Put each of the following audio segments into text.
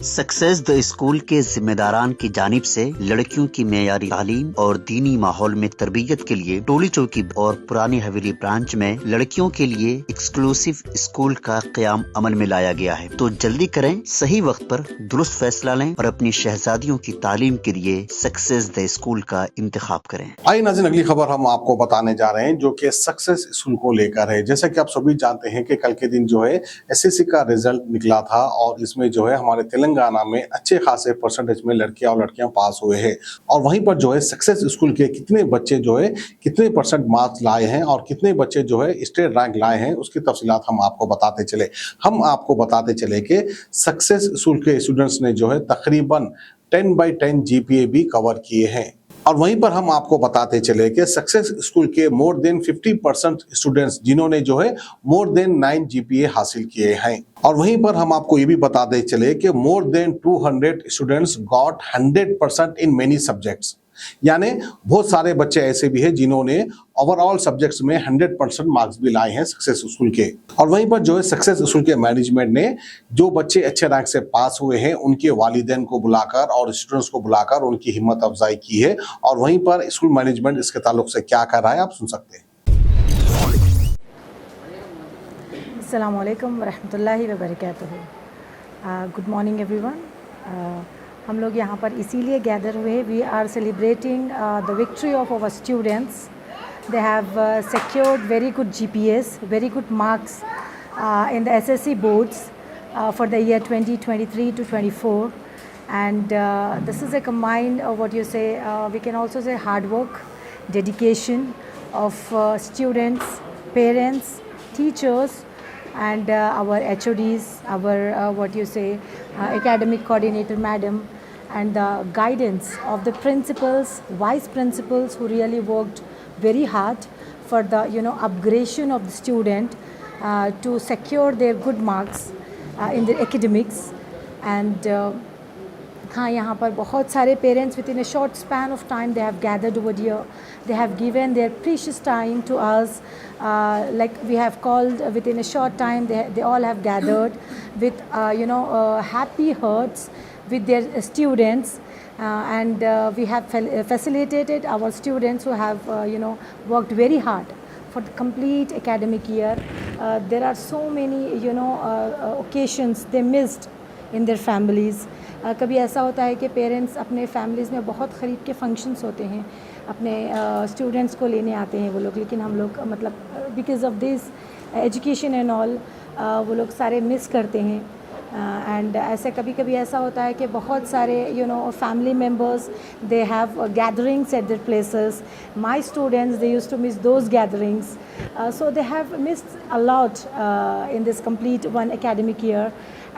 Success the school के जिम्मेदारान की जानिब से लड़कियों की मेयारी तालीम और दीनी माहौल में तरबियत के लिए टोली चौकी और पुरानी हवेली ब्रांच में लड़कियों के लिए एक्सक्लूसिव स्कूल का क़याम अमल में लाया गया है। तो जल्दी करें, सही वक्त पर दुरुस्त फैसला लें और अपनी शहजादियों की तालीम के लिए सक्सेस द स्कूल का इंतखाब करें। आइए नाज़रीन, अगली खबर हम आपको बताने जा रहे हैं जो कि सक्सेस स्कूल को लेकर है। जैसा कि आप सभी जानते हैं कि कल के दिन जो है एसएससी का रिजल्ट निकला था और इसमें जो है हमारे तेलंगाना में अच्छे खासे परसेंटेज में लड़कियां और लड़कियां पास हुए हैं। और वहीं पर जो है सक्सेस स्कूल के कितने बच्चे जो है कितने परसेंट मार्क्स लाए हैं और कितने बच्चे जो है स्टेट रैंक लाए हैं उसकी तफसीलात हम आपको बताते चले कि सक्सेस स्कूल के स्टूडेंट्स ने जो है तकरीबन 10/10 जीपीए भी कवर किए हैं। और वहीं पर हम आपको बताते चले कि सक्सेस स्कूल के मोर देन 50% स्टूडेंट्स जिन्होंने जो है मोर देन 9 जीपीए हासिल किए हैं। और वहीं पर हम आपको ये भी बताते चले कि more than 200 students got 100% in many subjects, यानी बहुत सारे बच्चे ऐसे भी हैं जिन्होंने ओवरऑल सब्जेक्ट्स में 100% मार्क्स भी लाए हैं सक्सेस स्कूल के। और वहीं पर जो है सक्सेस स्कूल के मैनेजमेंट ने जो बच्चे अच्छे रैंक से पास हुए हैं उनके वालिदैन को बुलाकर और स्टूडेंट्स को बुलाकर उनकी हिम्मत अफजाई की है। और वहीं पर स्कूल मैनेजमेंट इसके ताल्लुक से क्या कर रहा है आप सुन सकते हैं। अस्सलाम वालेकुम रहमतुल्लाहि व बरकातुहू। Good morning everyone. हम लोग यहाँ पर इसीलिए गैदर हुए, we are celebrating the victory of our students. They have secured very good GPAs, very good marks in the SSC boards for the year 2023 to 24. And this is a combined what you say, we can also say hard work, dedication of students, parents, teachers, and our HODs, our what you say, academic coordinator madam, and the guidance of the principals, vice principals who really worked very hard for the upgradation of the student to secure their good marks in their academics. And हाँ, यहाँ पर बहुत सारे parents within a short span of time they have gathered over here, they have given their precious time to us, like we have called within a short time they all have gathered with happy hearts with their students, and we have facilitated our students who have worked very hard for the complete academic year. There are so many occasions they missed in their families. कभी ऐसा होता है कि parents अपने families में बहुत ख़रीब के functions होते हैं, अपने स्टूडेंट्स को लेने आते हैं वो लोग, लेकिन हम लोग मतलब because of this education and all वो लोग सारे मिस करते हैं। एंड ऐसे कभी कभी ऐसा होता है कि बहुत सारे family members they have gatherings at their places. My students they used to miss those gatherings, so they have missed a lot in this complete one academic year,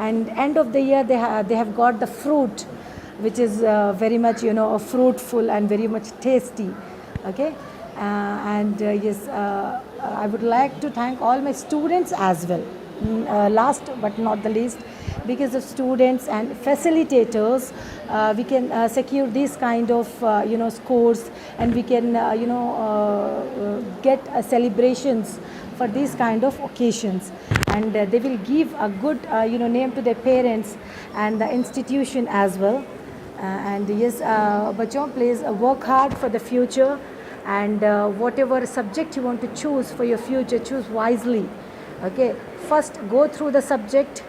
and end of the year they have got the fruit which is very much fruitful and very much tasty. Okay, and yes, I would like to thank all my students as well, last but not the least, because of students and facilitators we can secure these kind of scores, and we can get celebrations for these kind of occasions, and they will give a good name to their parents and the institution as well. And yes, bachon, please work hard for the future, and whatever subject you want to choose for your future, choose wisely. Okay, first go through the subject,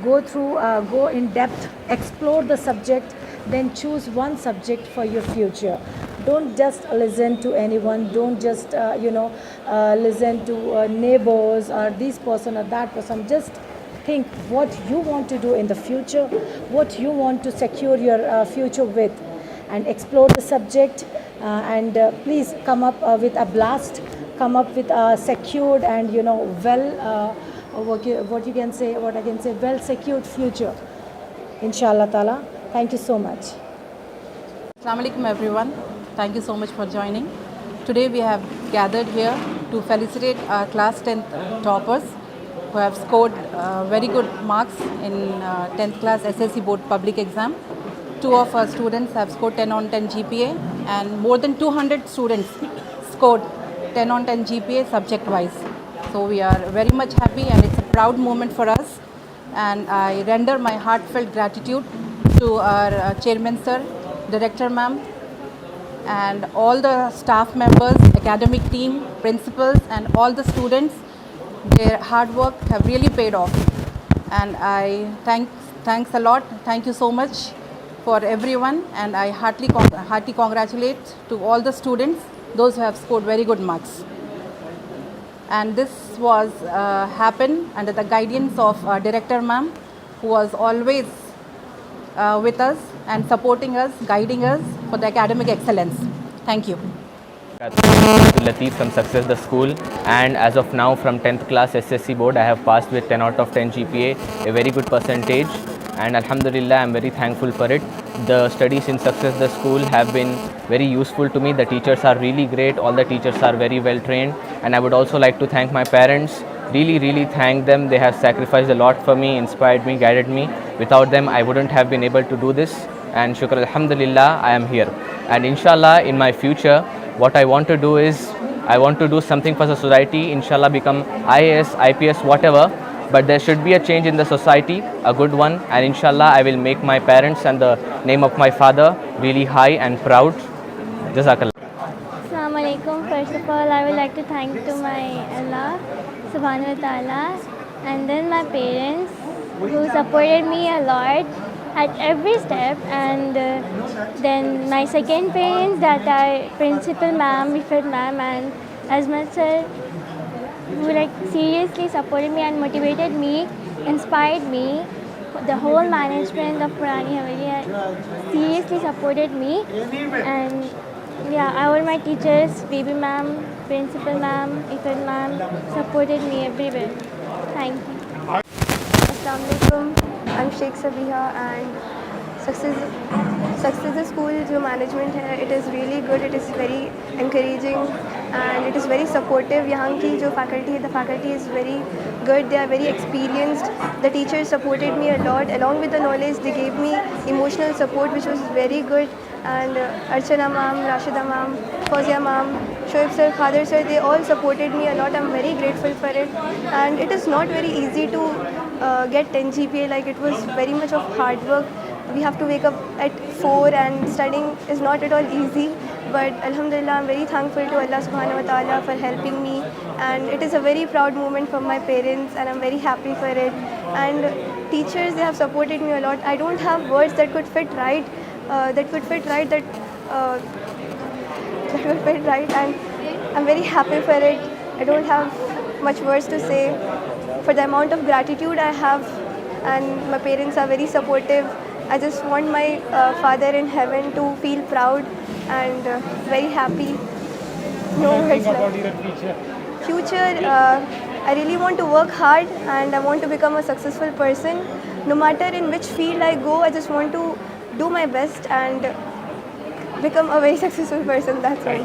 go in depth, explore the subject, then choose one subject for your future. Don't just listen to anyone, don't just listen to neighbors or this person or that person. Just think what you want to do in the future, what you want to secure your future with, and explore the subject, and please come up with a blast, come up with a secured and well what I can say well secured future, inshallah taala. Thank you so much. Assalamu alaikum everyone. Thank you so much for joining. Today we have gathered here to felicitate our class 10th toppers who have scored very good marks in 10th class SSC board public exam. Two of our students have scored 10 on 10 GPA, and more than 200 students scored 10 on 10 GPA subject wise. So we are very much happy, and it's a proud moment for us and I render my heartfelt gratitude to our chairman sir, director ma'am, and all the staff members, academic team, principals, and all the students. Their hard work have really paid off, and I thanks a lot. Thank you so much for everyone, and I heartily congratulate to all the students, those who have scored very good marks. And this was happened under the guidance of our director ma'am, who was always with us and supporting us, guiding us for the academic excellence. Thank you. Latif from Success the School, and as of now from 10th class SSC board I have passed with 10 out of 10 GPA, a very good percentage, and Alhamdulillah I am very thankful for it. The studies in Success the School have been very useful to me. The teachers are really great, all the teachers are very well trained, and I would also like to thank my parents. Really thank them. They have sacrificed a lot for me, inspired me, guided me. Without them I wouldn't have been able to do this, and shukr alhamdulillah I am here. And inshallah in my future what I want to do is I want to do something for the society, inshallah become IAS, IPS, whatever, but there should be a change in the society, a good one, and inshallah I will make my parents and the name of my father really high and proud. Jazakallah. Assalamu alaikum. First of all, I would like to thank to my Allah subhanahu wa ta'ala, and then my parents who supported me a lot at every step, and then my second parents, that are principal ma'am, Rifat ma'am, and Azmat sir, who like seriously supported me and motivated me, inspired me. The whole management of Purani Haveli seriously supported me, and yeah, all my teachers, baby ma'am, principal ma'am, Rifat ma'am, supported me everywhere. Thank you. Assalamualaikum. I'm Sheikh Sabiha, and Success School जो management है, it is really good. It is very encouraging and it is very supportive. यहाँ की जो faculty है, the faculty is very good. They are very experienced. The teachers supported me a lot. Along with the knowledge, they gave me emotional support, which was very good. And Archana ma'am, Rashida ma'am, Fawzia ma'am, Shoaib sir, Khadir sir, they all supported me a lot. I'm very grateful for it. And it is not very easy to get 10 GPA. Like, it was very much of hard work. We have to wake up at 4 and studying is not at all easy. But Alhamdulillah, I'm very thankful to Allah subhanahu wa ta'ala for helping me. And it is a very proud moment for my parents, and I'm very happy for it. And teachers, they have supported me a lot. I don't have words that could fit right. That could fit right, and I'm very happy for it. I don't have much words to say for the amount of gratitude I have, and my parents are very supportive. I just want my father in heaven to feel proud and very happy. No words like future. I really want to work hard, and I want to become a successful person. No matter in which field I go, I just want to do my best and become a very successful person. That's all.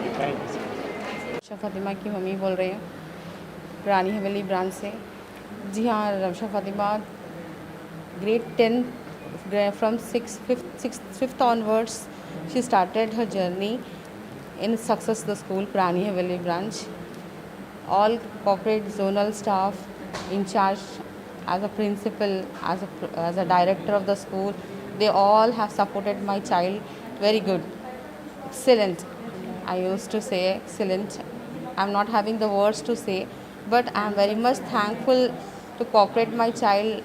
Ramsha Fatima की mummy बोल रही हूँ, पुरानी हवेली branch से। जी हाँ, Ramsha Fatima grade 10 from 5th onwards she started her journey in Success the School, Purani Haveli branch. All corporate zonal staff in charge, as a principal, as a director of the school, they all have supported my child very good. Excellent. I used to say excellent. I'm not having the words to say, but I'm very much thankful to cooperate my child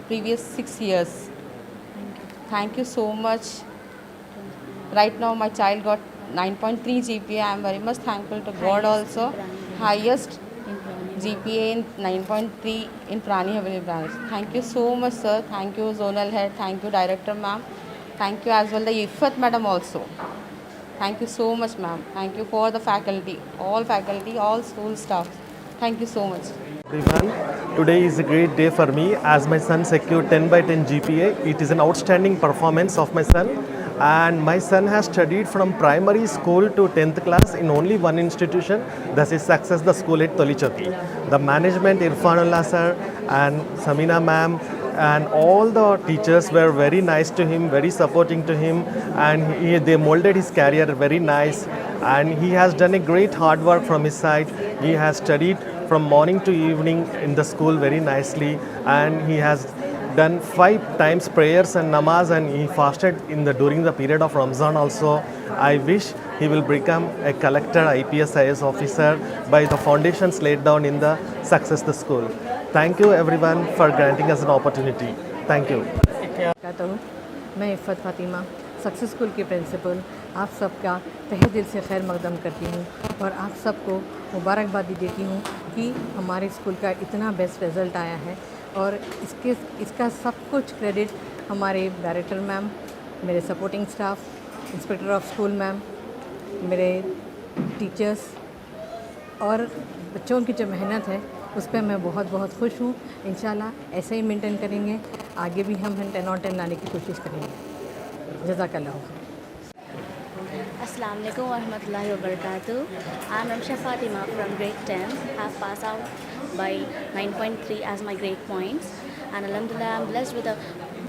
previous 6 years. Thank you so much. Right now my child got 9.3 GPA. I'm very much thankful to God also. Highest GPA in 9.3 in Purani Haveli branch. Thank you so much, sir. Thank you, zonal head. Thank you, director ma'am. Thank you as well the Ifat madam also. Thank you so much, ma'am. Thank you for the faculty, all school staff. Thank you so much. Everyone, today is a great day for me as my son secured 10 by 10 GPA. It is an outstanding performance of my son, and my son has studied from primary school to 10th class in only one institution, that is Success the School at Tolichoti. The management, Irfanullah sir and Samina ma'am, and all the teachers were very nice to him, very supporting to him, and they molded his career very nice, and he has done a great hard work from his side. He has studied from morning to evening in the school very nicely, and he has done 5 times prayers and namaz, and he fasted during the period of Ramzan also. I wish he will become a collector, IPS, IS officer by the foundations laid down in the Success the School. Thank you everyone for granting us an opportunity. Thank you. कहता हूँ मैं Iffat Fatima success school की principal आप सबका तहे दिल से खैर मकदम करती हूँ और आप सबको मुबारकबादी देती हूँ कि हमारे स्कूल का इतना बेस्ट रिज़ल्ट आया है। और इसका सब कुछ क्रेडिट हमारे डायरेक्टर मैम, मेरे supporting staff, inspector of school ma'am, मेरे टीचर्स और बच्चों की जो मेहनत है उस पर मैं बहुत बहुत खुश हूँ। इंशाल्लाह ऐसे ही मेंटेन करेंगे, आगे भी हम 10 और 10 लाने की कोशिश करेंगे। जज़ाकल्लाह। Assalamu alaikum wa rahmatullahi wa barakatuh. I am Ramsha Fatima from grade 10. I have passed out by 9.3 as my grade points. And alhamdulillah, I am blessed with the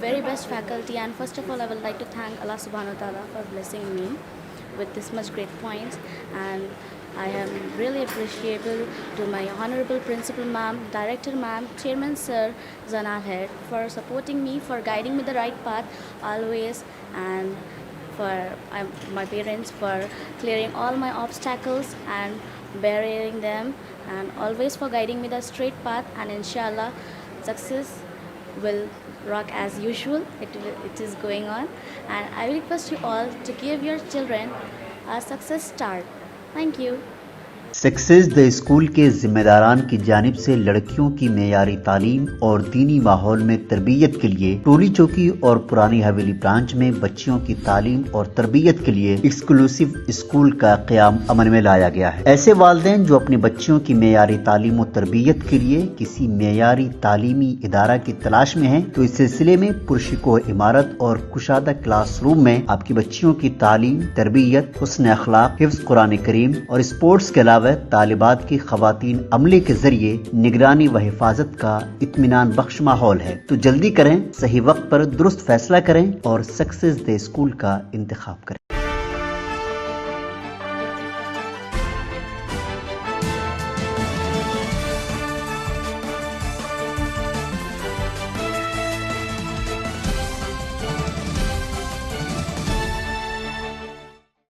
very best faculty. And first of all, I would like to thank Allah subhanahu wa ta'ala for blessing me with this much grade points. And I am really appreciable to my honorable principal ma'am, director ma'am, chairman sir, Zanal Head for supporting me, for guiding me the right path always, and for my parents for clearing all my obstacles and barriering them, and always for guiding me the straight path. And inshallah, success will rock as usual. It is going on, and I will request you all to give your children a success start. Thank you. Success the school के जिम्मेदारान की जानिब से लड़कियों की मेयारी तालीम और दीनी माहौल में तरबियत के लिए टोली चौकी और पुरानी हवेली ब्रांच में बच्चियों की तालीम और तरबियत के लिए एक्सक्लूसिव स्कूल का क़याम अमल में लाया गया है। ऐसे वालिदैन जो अपने बच्चियों की मेयारी तालीम और तरबियत के लिए किसी मेयारी तालीमी इदारा की तलाश में हैं, तो इस सिलसिले में पुरशिकोह इमारत और कुशादा क्लासरूम में आपकी बच्चियों की तालीम, तरबियत, हुस्न अखलाक, हिफ्ज़ कुरान करीम और स्पोर्ट्स के अलावा तालिबात की खवातीन अमले के जरिए निगरानी व हिफाजत का इत्मीनान बख्श माहौल है। तो जल्दी करें, सही वक्त पर दुरुस्त फैसला करें और सक्सेस द स्कूल का इंतखाब करें।